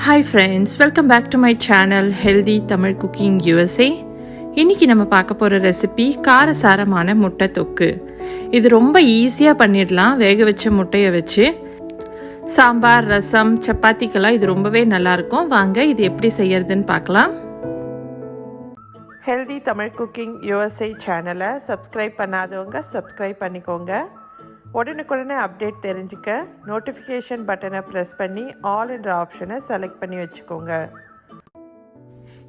Hi friends, welcome back to my channel Healthy Tamil Cooking USA. இன்னைக்கு நம்ம பார்க்க போற ரெசிபி காரசாரமான முட்டை தொக்கு. இது ரொம்ப ஈஸியா பண்ணிடலாம். வேக வச்ச முட்டையை வச்சு சாம்பார், ரசம், சப்பாத்திக்கெல்லாம் இது ரொம்பவே நல்லா இருக்கும். வாங்க இது எப்படி செய்யறதுன்னு பார்க்கலாம். Healthy Tamil Cooking USA சேனலை சப்ஸ்கிரைப் பண்ணாதவங்க சப்ஸ்கிரைப் பண்ணிக்கோங்க. உடனுக்குடனே அப்டேட் தெரிஞ்சுக்க நோட்டிஃபிகேஷன் பட்டனை ப்ரெஸ் பண்ணி ஆல் என்ற ஆப்ஷனை செலக்ட் பண்ணி வச்சுக்கோங்க.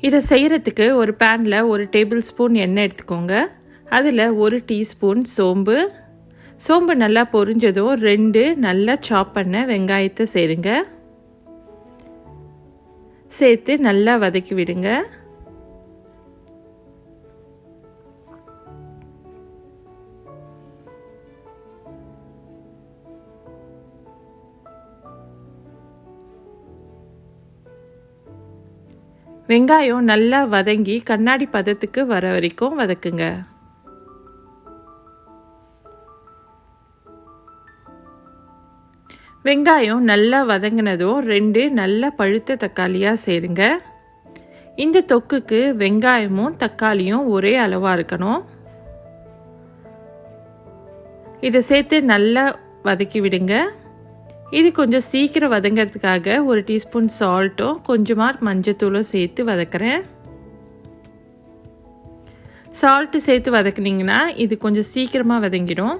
இதை செய்கிறதுக்கு ஒரு பேனில் 1 டேபிள் ஸ்பூன் எண்ணெய் எடுத்துக்கோங்க. அதில் 1 டீஸ்பூன் சோம்பு நல்லா பொரிஞ்சதும் 2 நல்லா சாப் பண்ண வெங்காயத்தை சேருங்க. சேர்த்து நல்லா வதக்கி விடுங்க. வெங்காயம் நல்லா வதங்கி கண்ணாடி பதத்துக்கு வர வரைக்கும் வதக்குங்க. வெங்காயம் நல்லா வதங்கினதும் 2 நல்ல பழுத்த தக்காளியாக சேருங்க. இந்த தொக்குக்கு வெங்காயமும் தக்காளியும் ஒரே அளவாக இருக்கணும். இதை சேர்த்து நல்லா வதக்கி விடுங்க. இது கொஞ்சம் சீக்கிரம் வதங்கிறதுக்காக 1 டீஸ்பூன் சால்ட்டும் கொஞ்சமாக மஞ்சத்தூளும் சேர்த்து வதக்குறேன். சால்ட்டு சேர்த்து வதக்குனீங்கன்னா இது கொஞ்சம் சீக்கிரமாக வதங்கிடும்.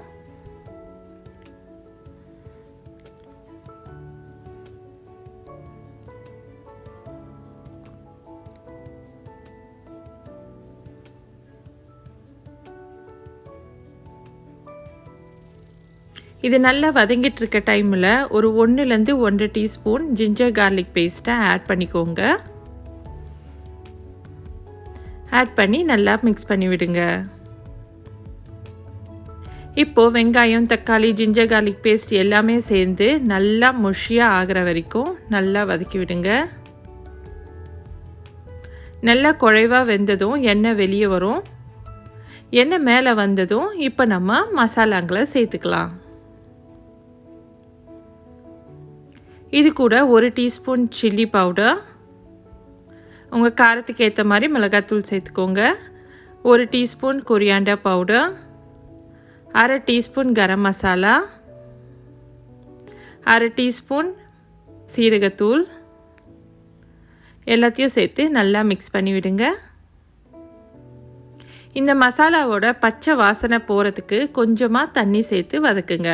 இது நல்லா வதங்கிட்டு இருக்க டைமில் ஒரு 1லேருந்து 1 டீஸ்பூன் ஜிஞ்சர் கார்லிக் பேஸ்ட்டை ஆட் பண்ணிக்கோங்க. ஆட் பண்ணி நல்லா மிக்ஸ் பண்ணி விடுங்க. இப்போது வெங்காயம், தக்காளி, ஜிஞ்சர் கார்லிக் பேஸ்ட் எல்லாமே சேர்ந்து நல்லா முஷியாக ஆகிற வரைக்கும் நல்லா வதக்கி விடுங்க. நல்லா குழைவாக வெந்ததும் எண்ணெய் வெளியே வரும். எண்ணெய் மேலே வந்ததும் இப்போ நம்ம மசாலாங்களை சேர்த்துக்கலாம். இது கூட 1 டீஸ்பூன் சில்லி பவுடர், உங்கள் காரத்துக்கு ஏற்ற மாதிரி மிளகாத்தூள் சேர்த்துக்கோங்க. 1 teaspoon coriander powder, 1/2 teaspoon garam masala, 1/2 teaspoon சீரகத்தூள், எல்லாத்தையும் சேர்த்து நல்லா மிக்ஸ் பண்ணி விடுங்க. இந்த மசாலாவோட பச்சை வாசனை போகிறதுக்கு கொஞ்சமாக தண்ணி சேர்த்து வதக்குங்க.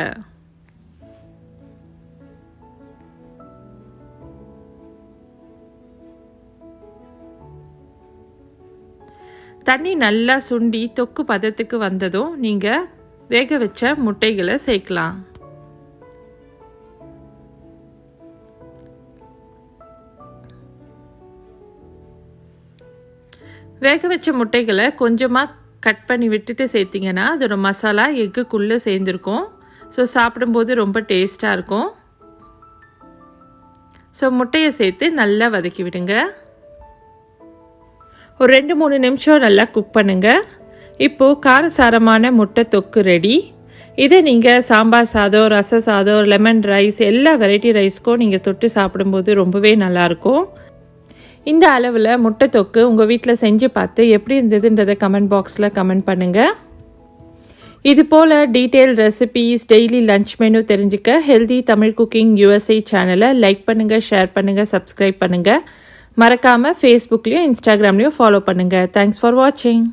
தண்ணி நல்லா சுண்டி தொக்கு பதத்துக்கு வந்ததும் நீங்கள் வேக வச்ச முட்டைகளை சேர்க்கலாம். வேக வச்ச முட்டைகளை கொஞ்சமாக கட் பண்ணி விட்டுட்டு சேர்த்திங்கன்னா அதோட மசாலா எக்குக்குள்ளே சேர்ந்துருக்கும். ஸோ சாப்பிடும்போது ரொம்ப டேஸ்ட்டாக இருக்கும். ஸோ முட்டையை சேர்த்து நல்லா வதக்கி விடுங்க. ஒரு 2-3 நிமிஷம் நல்லா குக் பண்ணுங்கள். இப்போது காரசாரமான முட்டை தொக்கு ரெடி. இதை நீங்கள் சாம்பார் சாதம், ரச சாதம், லெமன் ரைஸ் எல்லா வெரைட்டி ரைஸ்க்கும் நீங்கள் தொட்டு சாப்பிடும்போது ரொம்பவே நல்லாயிருக்கும். இந்த அளவில் முட்டை தொக்கு உங்கள் வீட்டில் செஞ்சு பார்த்து எப்படி இருந்ததுன்றதை கமெண்ட் பாக்ஸில் கமெண்ட் பண்ணுங்கள். இது போல் detail recipes, daily lunch menu தெரிஞ்சுக்க ஹெல்தி தமிழ் குக்கிங் USA சேனலை லைக் பண்ணுங்கள், ஷேர் பண்ணுங்கள், சப்ஸ்கிரைப் பண்ணுங்கள். மறக்காமல் ஃபேஸ்புக்லேயும் இன்ஸ்டாகிராம்லேயும் ஃபாலோ பண்ணுங்கள். தேங்க்ஸ் ஃபார் வாட்சிங்.